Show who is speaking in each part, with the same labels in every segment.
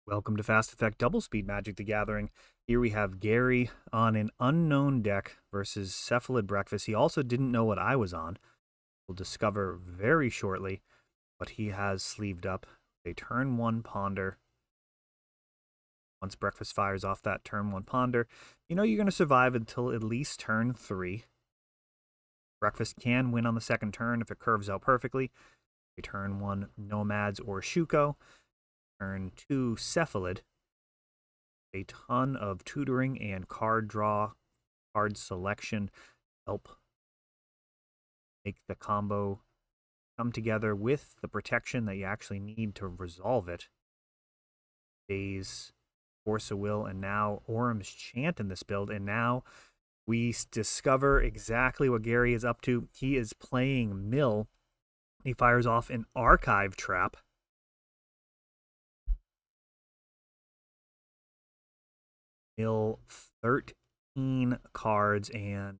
Speaker 1: Welcome to Fast Effect Double Speed Magic the Gathering. Here we have Gary on an unknown deck versus Cephalid Breakfast. He also didn't know what I was on. We'll discover very shortly what he has sleeved up. A turn 1 Ponder. Once Breakfast fires off that turn 1 Ponder, you know you're going to survive until at least turn 3. Breakfast can win on the second turn if it curves out perfectly. A turn 1 Nomads or Shuko. Turn 2 Cephalid. A ton of tutoring and card draw, card selection help make the combo come together with the protection that you actually need to resolve it. Daze, Force of Will, and now Orm's Chant in this build. And now we discover exactly what Gary is up to. He is playing Mill. He fires off an Archive Trap. Mill 13 cards, and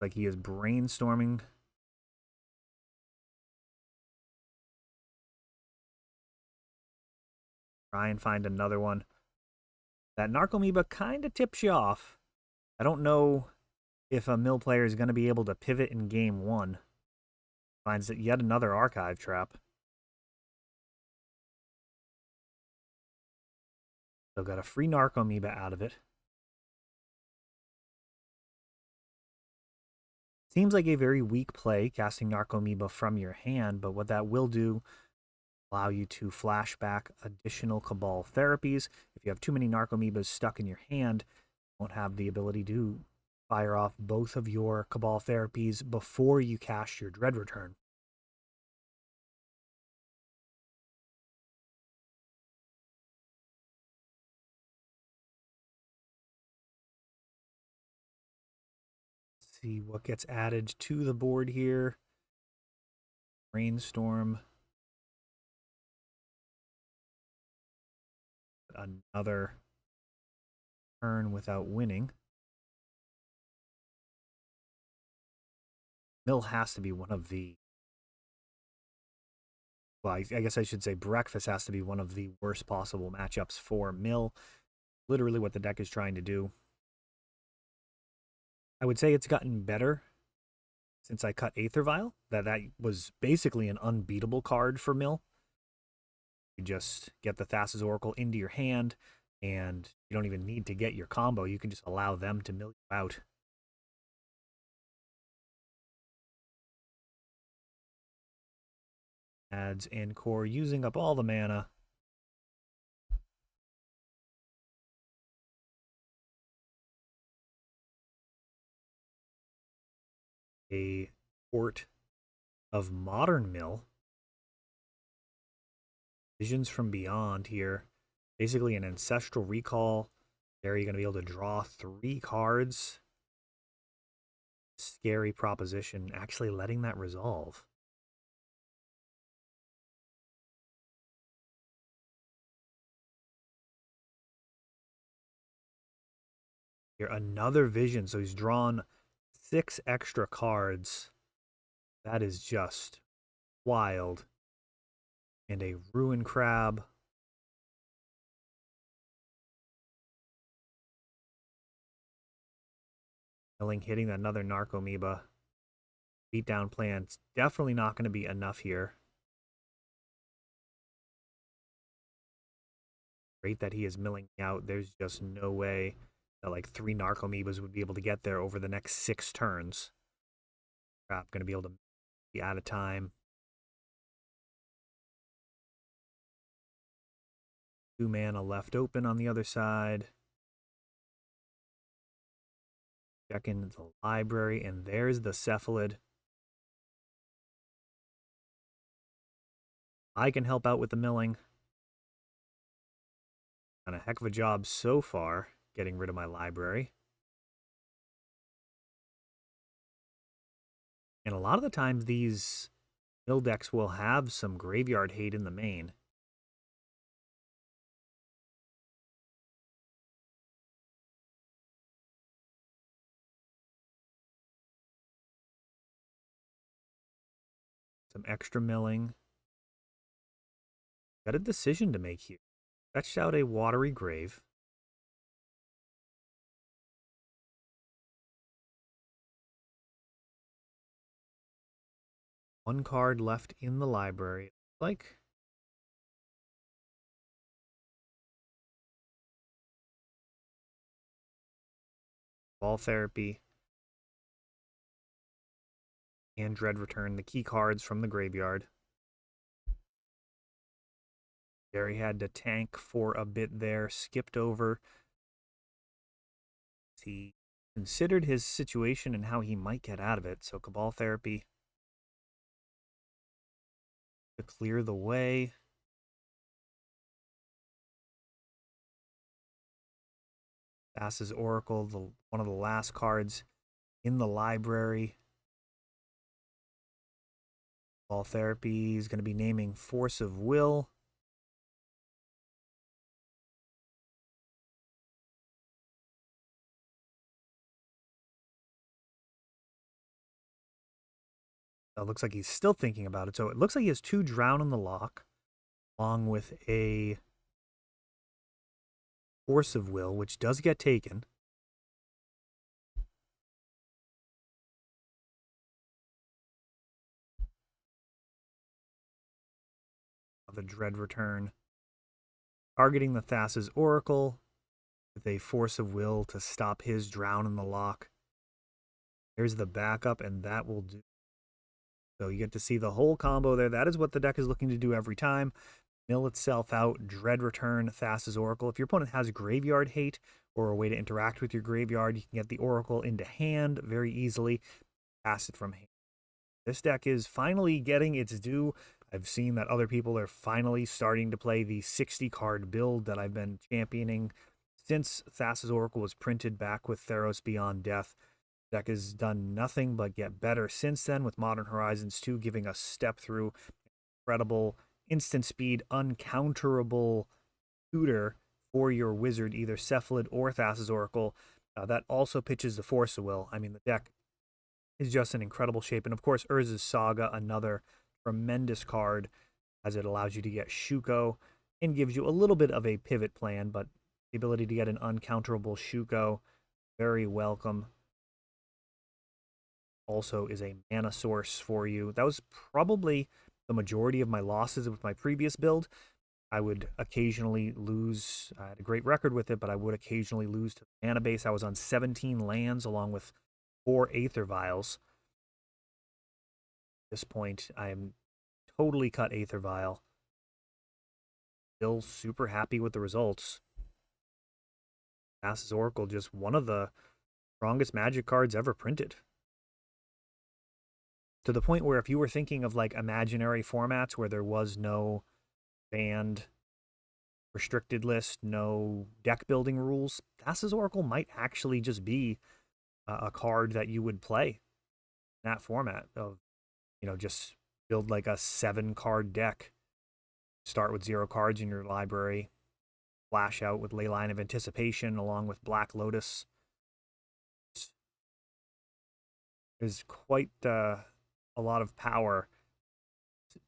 Speaker 1: like he is brainstorming. Try and find another one. That Narcomoeba kind of tips you off. I don't know if a Mill player is going to be able to pivot in game 1. Finds that yet another Archive Trap. So got a free Narcomoeba out of it. Seems like a very weak play, casting Narcomoeba from your hand, but what that will do, allow you to flash back additional Cabal therapies. If you have too many Narcomoebas stuck in your hand, you won't have the ability to fire off both of your Cabal therapies before you cast your Dread Return. See what gets added to the board here. Brainstorm. Another turn without winning. Mill has to be one of the... Well, I guess I should say Breakfast has to be one of the worst possible matchups for Mill. Literally what the deck is trying to do. I would say it's gotten better since I cut Aether Vial. That was basically an unbeatable card for Mill. You just get the Thassa's Oracle into your hand, and you don't even need to get your combo. You can just allow them to mill you out. Adds Encore, using up all the mana. A port of Modern Mill. Visions from Beyond here. Basically an Ancestral Recall. There you're going to be able to draw 3 cards. Scary proposition, actually letting that resolve. Here, another vision. So he's drawn 6 extra cards. That is just wild. And a Ruin Crab. Hitting another Narcomoeba. Beatdown plan's definitely not going to be enough here. Great that he is milling out. There's just no way that like 3 Narcomoebas would be able to get there over the next 6 turns. Crap, going to be able to be out of time. 2 mana left open on the other side. Check in the library, and there's the Cephalid. I can help out with the milling. Done a heck of a job so far getting rid of my library. And a lot of the times these mill decks will have some graveyard hate in the main. Some extra milling. Got a decision to make here. Fetched out a Watery Grave. One card left in the library. Like Ball Therapy and Dread Return, the key cards from the graveyard. Gary had to tank for a bit there, skipped over. He considered his situation and how he might get out of it. So Cabal Therapy to clear the way. Thassa's Oracle, one of the last cards in the library. Cabal Therapy is going to be naming Force of Will. It looks like he's still thinking about it. So it looks like he has 2 Drown in the Lock, along with a Force of Will, which does get taken. The Dread Return. Targeting the Thassa's Oracle with a Force of Will to stop his Drown in the Lock. There's the backup, and that will do. So you get to see the whole combo there. That is what the deck is looking to do every time. Mill itself out, Dread Return, Thassa's Oracle. If your opponent has Graveyard Hate or a way to interact with your graveyard, you can get the Oracle into hand very easily, pass it from hand. This deck is finally getting its due. I've seen that other people are finally starting to play the 60-card build that I've been championing since Thassa's Oracle was printed back with Theros Beyond Death. Deck has done nothing but get better since then, with Modern Horizons 2 giving us step through incredible instant speed, uncounterable tutor for your wizard, either Cephalid or Thassa's Oracle. That also pitches the Force of Will. I mean, the deck is just in incredible shape. And of course, Urza's Saga, another tremendous card, as it allows you to get Shuko and gives you a little bit of a pivot plan, but the ability to get an uncounterable Shuko, very welcome. Also is a mana source for you. That was probably the majority of my losses with my previous build. I would occasionally lose. I had a great record with it, but I would occasionally lose to the mana base. I was on 17 lands along with 4 Aether Vials. At this point, I am totally cut Aether Vial. Still super happy with the results. Thassa's Oracle, just one of the strongest Magic cards ever printed. To the point where if you were thinking of like imaginary formats where there was no banned restricted list, no deck building rules, Thassa's Oracle might actually just be a card that you would play in that format of, you know, just build like a 7-card deck. Start with 0 cards in your library, flash out with Leyline of Anticipation along with Black Lotus. There's quite a lot of power.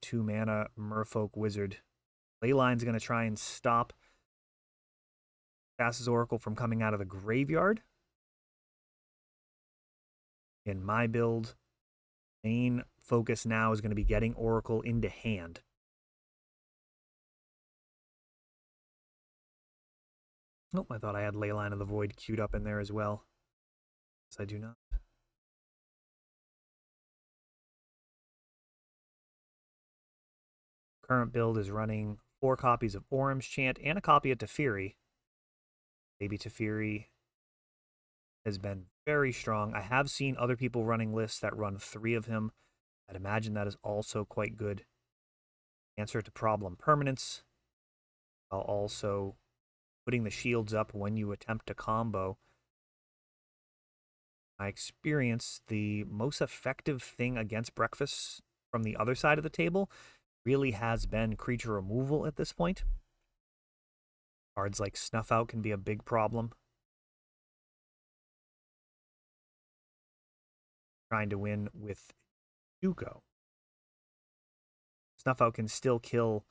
Speaker 1: 2-mana Merfolk Wizard. Leyline's going to try and stop Thassa's Oracle from coming out of the graveyard. In my build, main focus now is going to be getting Oracle into hand. Nope, I thought I had Leyline of the Void queued up in there as well. Yes, I do not. Current build is running 4 copies of Orum's Chant and a copy of Teferi. Baby Teferi has been very strong. I have seen other people running lists that run 3 of him. I'd imagine that is also quite good. Answer to problem permanence, while also putting the shields up when you attempt a combo. I experience the most effective thing against breakfast from the other side of the table really has been creature removal at this point. Cards like Snuff Out can be a big problem. Trying to win with Shuko. Snuff Out can still kill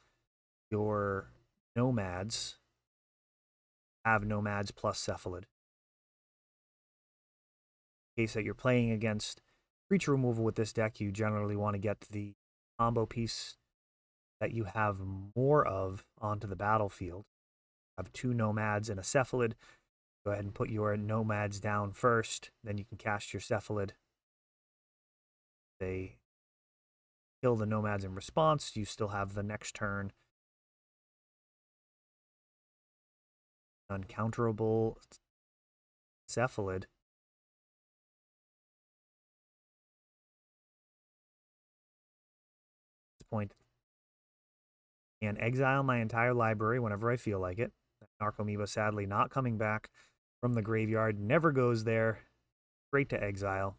Speaker 1: your nomads have Nomads plus Cephalid. In case that you're playing against creature removal with this deck, you generally want to get the combo piece that you have more of onto the battlefield. Have 2 Nomads and a Cephalid. Go ahead and put your Nomads down first, then you can cast your Cephalid. They kill the Nomads in response. You still have the next turn uncounterable Cephalid. At this point, and exile my entire library whenever I feel like it. Narcomoeba sadly not coming back from the graveyard, never goes there. Straight to exile.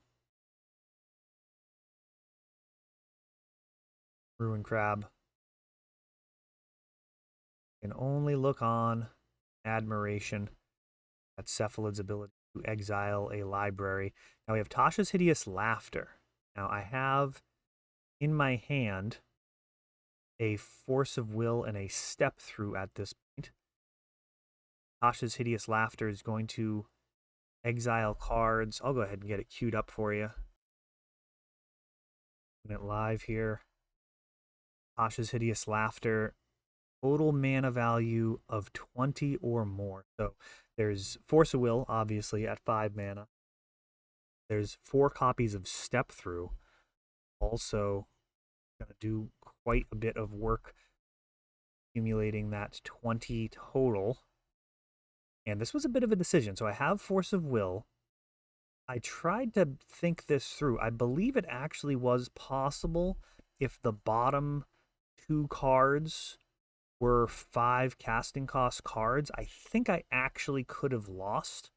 Speaker 1: Ruin Crab can only look on admiration at Cephalid's ability to exile a library. Now we have Tasha's Hideous Laughter. Now I have in my hand a Force of Will and a Step Through at this point. Tasha's Hideous Laughter is going to exile cards. I'll go ahead and get it queued up for you. Putting it live here. Tasha's Hideous Laughter, total mana value of 20 or more. So there's Force of Will, obviously, at 5 mana. There's 4 copies of Step Through. Also going to do quite a bit of work accumulating that 20 total. And this was a bit of a decision. So I have Force of Will. I tried to think this through. I believe it actually was possible if the bottom 2 cards were 5 casting cost cards. I think I actually could have lost.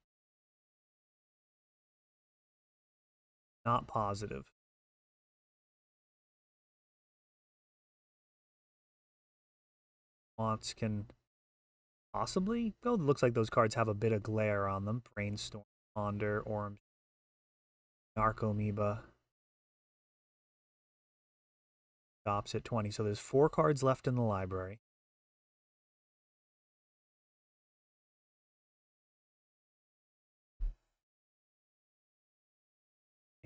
Speaker 1: Not positive. Wants can possibly go. It looks like those cards have a bit of glare on them. Brainstorm, Ponder, Orm, Narcomoeba. Stops at 20. So there's 4 cards left in the library.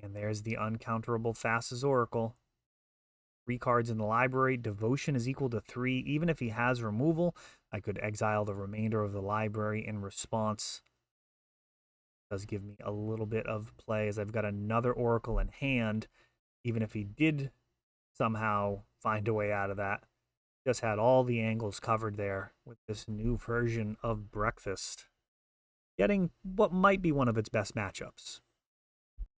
Speaker 1: And there's the uncounterable Thassa's Oracle. 3 cards in the library. Devotion is equal to 3. Even if he has removal, I could exile the remainder of the library in response. It does give me a little bit of play as I've got another Oracle in hand. Even if he did somehow find a way out of that, just had all the angles covered there with this new version of Breakfast. Getting what might be one of its best matchups.